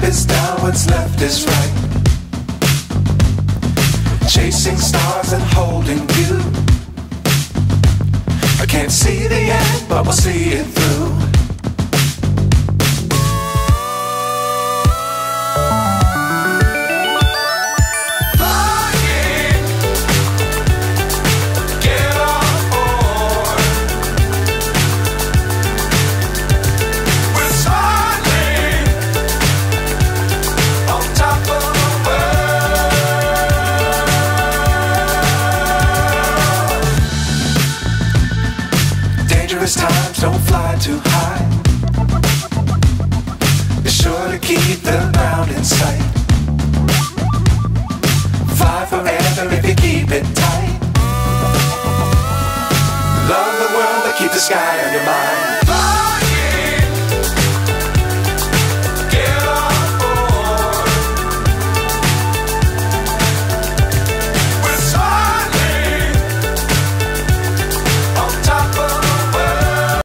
is down, what's left is right. Chasing stars and holding you. I can't see the end, but we'll see it through. Dangerous times, don't fly too high. Be sure to keep the ground in sight. Fly forever if you keep it tight. Love the world, but keep the sky on your mind.